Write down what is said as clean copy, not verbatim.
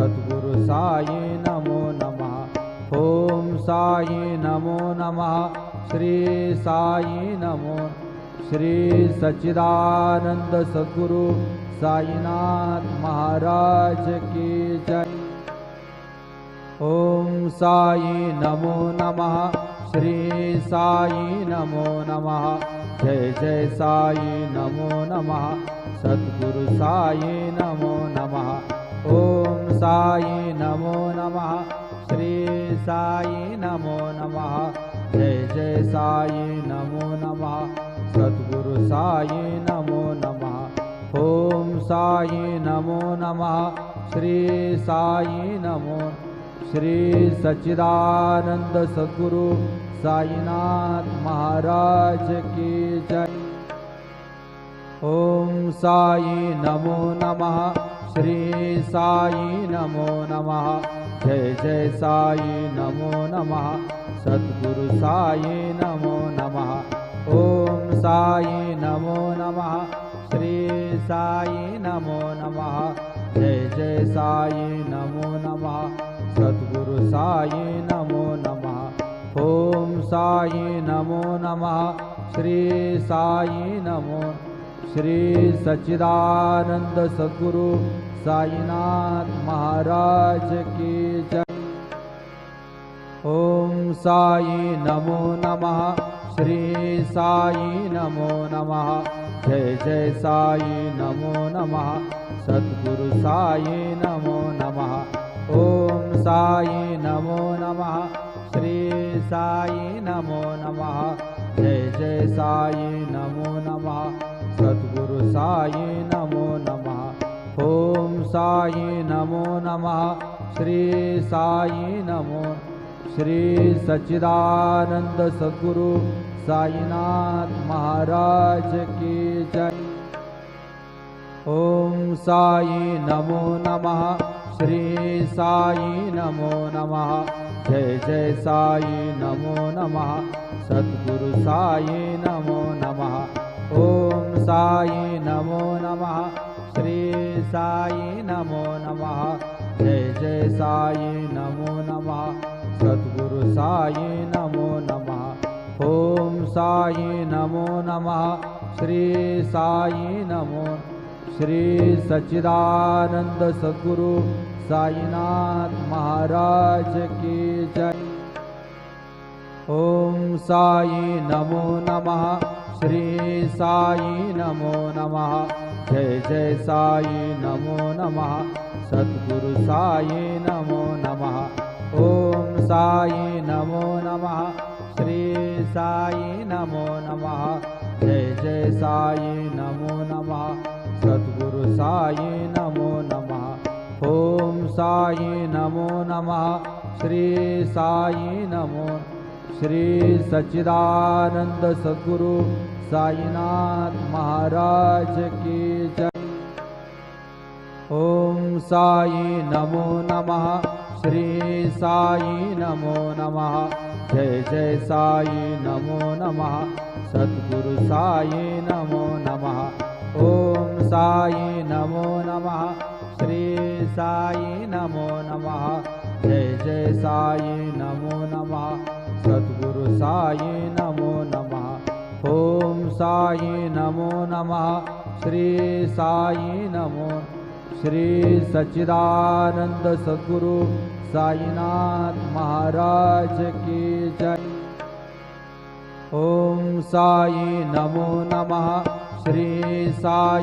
सद्गुरु साई नमो नमः। ओम साई नमो नमः। श्री साई नमो। श्री सच्चिदानंद सद्गुरु साईनाथ महाराज की जय। ओम साई नमो नमः। श्री साई नमो नमः। जय जय साई नमो नमः। सद्गुरु साई नमो नमः। ओम साई नमो नमः। श्री साई नमो नमः। जय जय साई नमो नमः। सद्गुरु साई नमो नमः। ओम साई नमो नमः। श्री साई नमो। श्री सच्चिदानंद सद्गुरु साईनाथ महाराज की जय। ओम साई नमो नमः। श्री साई नमो नमः। जय जय साई नमो नमः। सद्गुरु साई नमो नमः। ओम साई नमो नमः। श्री साई नमो नमः। जय जय साई नमो नमः। सद्गुरु साई नमो नमः। ओम साई नमो नमः। श्री साई नमो। श्री सच्चिदानंद सद्गुरु साईनाथ महाराज की जय। ओम साई नमो नमः। श्री साई नमो नमः। जय जय साई नमो नमः। सद्गुरु साई नमो नमः। ओम साई नमो नमः। श्री साई नमो नमः। जय जय साई नमो नमः। सद्गुरु साई नमो नमः। ओम साई नमो नमः। श्री साई नमो। श्री सच्चिदानंद सद्गुरु साईनाथ महाराज की जय। ओम साई नमो नमः। श्री साई नमो नमः। जय जय साई नमो नमः। सद्गुरु साई नमो नमः। ओम साई नमो नमः। श्री साई नमो नमः। जय जय साई नमो नमः। सद्गुरु साई नमो नमः। ओम साई नमो नमः। श्री साई नमो। श्री सच्चिदानंद सद्गुरु साईनाथ महाराज की जय। ओम साई नमो नमः। श्री साई नमो नमः। जय जय साई नमो नमः। सद्गुरु साई नमो नमः। ओम साई नमो नमः। श्री साई नमो नमः। जय जय साई नमो नमः। सद्गुरु साई नमो नमः। ओम साई नमो नमः। श्री साई नमो। श्री सच्चिदानंद सद्गुरु साईनाथ महाराज की जय। ओम साई नमो नमः। श्री साई नमो नमः। जय जय साई नमो नमः। सद्गुरु साई नमो नमः। ओम साई नमो नमः। श्री साई नमो नमः। जय जय साई नमो नमः। सद्गुरु साई नमो नमः। ओम साई नमो नमः। श्री साई नमो। श्री सच्चिदानंद सद्गुरु साईनाथ महाराज की जय। ओम साई नमो नमः। श्री साई